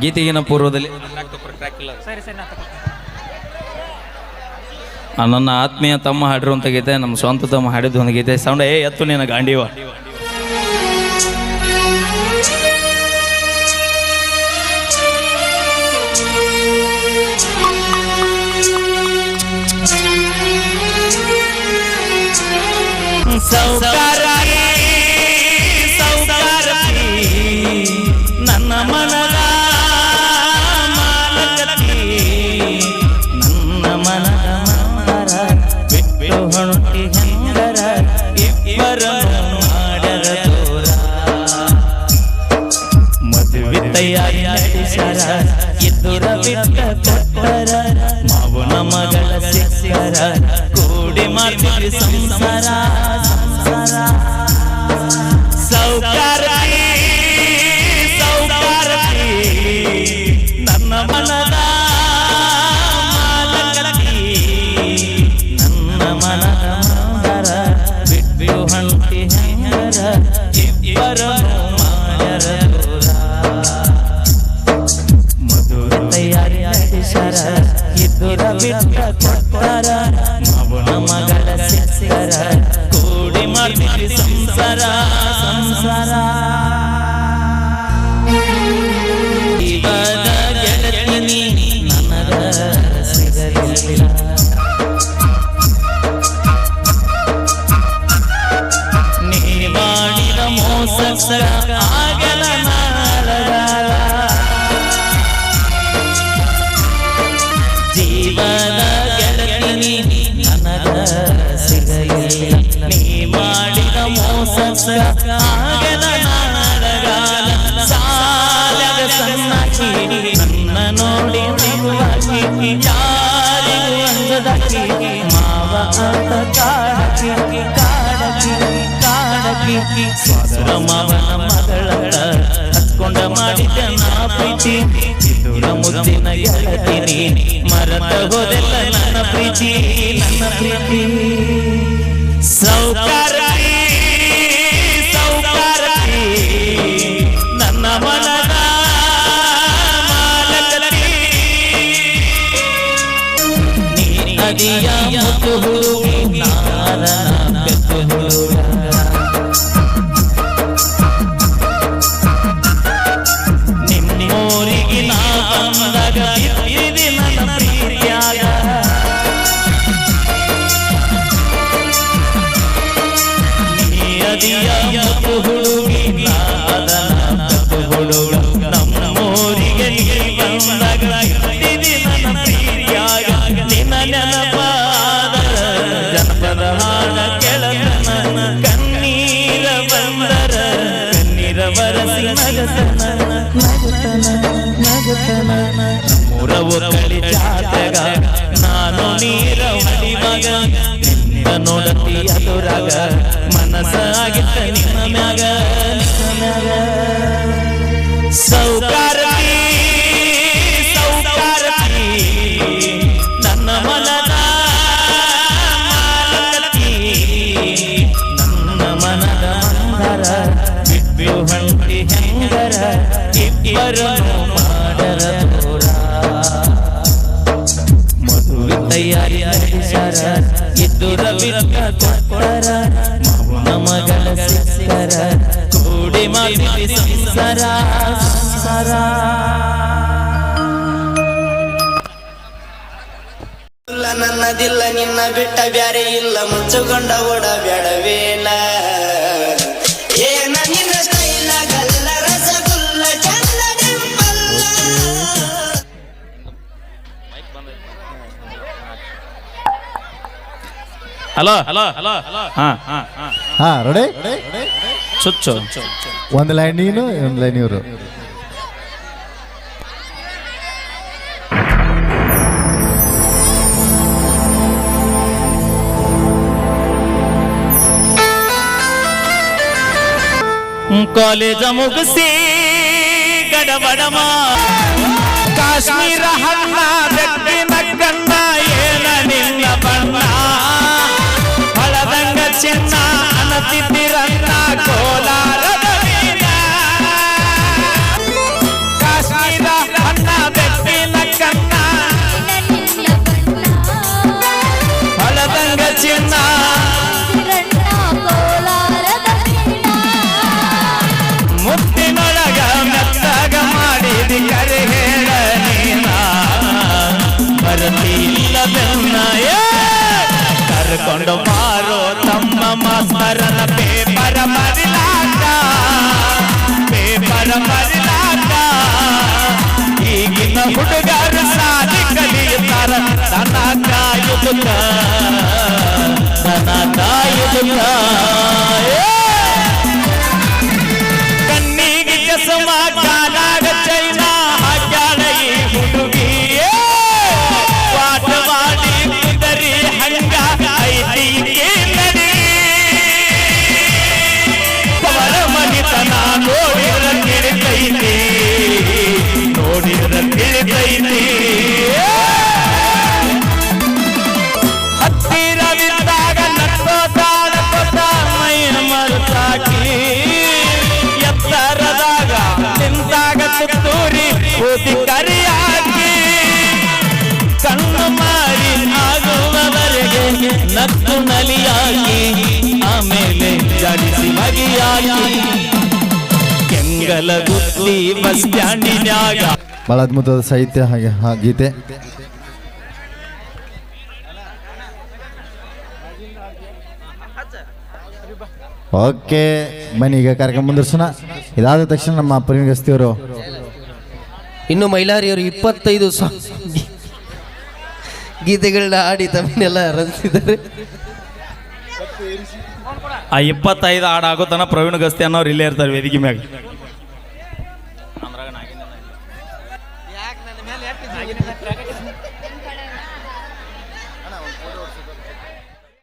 ಗೀತೆಗಿನ ಪೂರ್ವದಲ್ಲಿ ನನ್ನ ಆತ್ಮೀಯ ತಮ್ಮ ಹಾಡಿರುವಂಥ ಗೀತೆ, ನಮ್ಮ ಸ್ವಂತ ತಮ್ಮ ಹಾಡಿದ್ದು ಒಂದು ಗೀತೆ. ಸೌಂಡ್ ಎತ್ತು ನೀನು ಗಾಂಡಿವ. ನನ್ನ ಮನದ ಮಾಲಕತಿ, ನನ್ನ ಮನದ ಮರ ಬಿಟ್ಟು ಹೊಂಟಿ ಹೆಂಗರ ಇಬ್ಬರ ಮಾಡರ ದೂರ. ಮದುವೆ ತಯಾರಿ ನಡೆಸರ ಇದ್ದುರ ಬಿಟ್ಟ ಕೊಟ್ಟರ ಮಾವನ ಮಗಳ ಸಿಕ್ಕರ ಕೂಡಿ ಮಾಡ್ತೀವಿ ಸಂಸಾರ ಸಂಸಾರ. ಸೌಕಾರತಿ ಸೌಕಾರತಿ ನನ್ನ ಮನದ ಮಾಲಕತಿ, ನನ್ನ ಮನದ ಮಂದರ ಬಿಟ್ಟು ಹೊಂಟಿ ಹೆಂಗರ ಇಬ್ಬರ ಮಾಯರ ದೂರ. ಮದುವೆ ತಯಾರಿ ನಡೆಸರ ಇದ್ದುರ ಬಿಟ್ಟ ಕೊಟ್ಟರ ಮಾವನ ಮಗಳ ಸಿಕ್ಕರ ಕೂಡಿ ಮಾಡ್ತೀವಿ ಸಂಸಾರ ಸಂಸಾರ. ಇವದ ಗೆಳತಿನಿ ನನಗ ಸಿಗಲಿಲ್ಲ, ನೀ ಮಾಡಿದ ಮೋಸ ಆಗಲ ನಾಳಗಾಲ. ಜೀವದ ಗೆಳತಿನಿ ನನಗ ಸಿಗಲಿಲ್ಲ, ನೀ ಮಾಡಿದ ಮೋಸ ಆಗಲ ನಾಳಗಾಲ. ಸಾಲದ ಸಣ್ಣಕಿ ನನ್ನ ನೋಡಿ ನಗುವಾಕಿ, ಯಾರಿಗೂ ಅಂದದಕಿ ಮಾವ ಅಂತ ಕಾಡಕಿ ಕಾಡಕಿ ಕಾಡಕಿ. ಸ್ವಾದರ ಮಾವನ ಮಗಳ ಹತ್ಕೊಂಡ ಮಾಡಿದ ನಾ ಪ್ರೀತಿ, ಇದುರ ಮುದ್ದಿನ ಗೆಳತಿನಿ ಮರತ ಹೋದೆಲ್ಲ ನನ್ನ ಪ್ರೀತಿ ನನ್ನ ಪ್ರೀತಿ. ಸೌಕಾರತಿ ಸೌಕಾರತಿ ನನ್ನ ಮನದ ಮಾಲಕತಿ, ನೀ ನದಿಯ ಮುತ್ತು ಹುಡುಗಿ ನಾರನ ಬೆತ್ತು ಹುಡುಗ. ನಿಮ್ಮೂರಿಗೆ ನಾ ಬಂದಾಗ ಬಿದ್ದಿದೆ ನನ್ನ ಪ್ರೀತಿಯಾಗ, ನದಿಯ ಮುತ್ತು ಹುಡುಗಿ ನಾರನ ಬೆತ್ತು ಹುಡುಗ. ನಮ್ಮೂರಿಗೆ ನೀ ಬಂದಾಗ ಬಿದ್ದಿದೆ ನನ್ನ ಪ್ರೀತಿಯಾಗ, ನಿನ್ನ ನೆನಪಾದರ ಜನಪದ ಹಾಡ ಕೆಳತನ ಕಣ್ಣೀರ ಬಂದರ ಕಣ್ಣೀರ ಬರಸಿ ನಗತನ ನಗತನ ನಗತನ. ನಮ್ಮೂರವು ಕಳಿ ಜಾತ್ರೆಗ ನಾನು ನೀರ ಹೊಡಿ ಮಗ, ನಿನ್ನ ನೋಡತಿ ಅದುರಾಗ ಮನಸ್ಸಾಗಿತ್ತ ನಿನ್ನ ಮ್ಯಾಗ ನಿನ್ನ ಮ್ಯಾಗ. ಸೌಕಾರತಿ ಸೌಕಾರತಿ ನನ್ನ ಮನದ ಮಾಲಕತಿ, ನನ್ನ ಮನದ ಮಂದರ ಬಿಟ್ಟು ಹೊಂಟಿ ಹೆಂಗರ ಇಬ್ಬರ ಮಾಡರ ದೂರ. ಮದುವೆ ತಯಾರಿ ನಡೆಸರ ಇದ್ದುರ ಬಿಟ್ಟ ಕೊಟ್ಟರ ಮಾವನ ಮಗಳ ಸಿಕ್ಕರ ಕೂಡಿ ಮಾಡ್ತೀವಿ ಸಂಸಾರ ಸಂಸಾರ. ನನ್ನದಿಲ್ಲ ನಿನ್ನ ಬಿಟ್ಟ ಬ್ಯಾರೆ ಇಲ್ಲ, ಮುಚ್ಚುಕೊಂಡ ಓಡಬ್ಯಾಡವೇನ ಏನ ನಿನ್ನ ಸ್ಟೈಲ ಗಲ್ಲ ರಸಗುಲ್ಲ ಚಂದ ಡಿಂಪಲ್ಲ. ಹಲೋ ಹಲೋ ಹಲೋ ಹಾ ಹಾ ಹಾ ರೆಡಿ ಚುಚ್ಚು. ಒಂದು ಲೈನ್ ನೀನು ಒಂದು ಲೈನ್ ಇವರು. ಕಾಲೇಜ ಮುಗಿಸಿ ಗಡಬಡಮ ಕಾಶ್ಮೀರ ಹಣ್ಣ ಬೆಟ್ಟಿನ ಕಣ್ಣ ಏನ ನಿನ್ನ ಬಣ್ಣ ಹಳದಂಗ ಚಿನ್ನ ಅನ ಕಾಣತಿದ್ದಿರನ್ನ ಕೋಲಾರದ ಮೀನ ಕಾಶ್ಮೀರ ಅಣ್ಣ ಬೆಟ್ಟಿನ ಕನ್ನ ಹೊಳದಂಗ ಚಿನ್ನ ಮುತ್ತಿನೊಳಗ ಮೆತ್ತಾಗ ಮಾಡಿದಿ ಕರೆ ಹೇಳ ನೀನ ಬರಲಿಲ್ಲ ಬೆನ್ನ ಕರ್ಕೊಂಡು ಮಾರೋ ತಮ್ಮ ಮಾಸ್ತರನ ಪೇಪರ ಮರಿಲಾಕ ಈಗಿನ ಹುಡುಗರು ಸಾಲಿ ಕಲಿಯುತ್ತಾರ ದನ ಕಾಯುವುದ ಕಣ್ಣಿಗೆ ಚಸ್ಮ ಕಾಲಾಗ ಚೈನಾ ಹಾಕ್ಯಾಳ ಈ ಹುಡುಗಿ ಪಾಠ ಮಾಡಿ ಕುದರಿ ಹಂಗ ಐತಿಗೆ ನಡಿ ಅವರ ಮನಿತನ ನೋಡಿದ್ರ ತಿಳಿತೈತಿ ಹತ್ತಿರವಿದ್ದಾಗ ನಟ್ಟೋತಾಡ ಕೊಟ್ಟ ಮೈಯ ಮರುತಾಕಿ ಎತ್ತರದಾಗ ನಿಂತಾಗ ತುತ್ತೂರಿ ಕೂತಿ ಕರಿಯಾಕಿ ಕಣ್ಣು ಮಾರಿ ಆಗುವವರೆಗೆ ನತ್ತು ನಲಿಯಾಗಿ ಆಮೇಲೆ ಜಾಡಿಸಿ ಮಗಿಯಾಗಿ ಕೆಂಗಲ ಗುತ್ತಿ ಬಸ್ ಸ್ಟ್ಯಾಂಡಿನ್ಯಾಗ. ಭಾಳ ಅದ್ಭುತವಾದ ಸಾಹಿತ್ಯ ಹಾಗೆ ಗೀತೆ. ಓಕೆ ಬನ್ನಿ ಈಗ ಕಾರ್ಯಕ್ರಮ ಮುಂದುವರ್ಸೋಣ. ಇದಾದ ತಕ್ಷಣ ನಮ್ಮ ಪರಿಣಿತ ಗಸ್ತಿಯವರು ಇನ್ನು ಮೈಲಾರಿಯವರು 25 ಗೀತೆಗಳನ್ನ ಆಡಿ ತಮ್ಮನ್ನೆಲ್ಲ ರಂಜಿಸಿದ್ದಾರೆ. ಆ 25 ಹಾಡು ಆಗೋ ತನ ಪ್ರವೀಣ್ ಗಸ್ತಿ ಅನ್ನೋರು ಇಲ್ಲೇ ಇರ್ತಾರೆ ವೇದಿಕೆ ಮ್ಯಾಗ.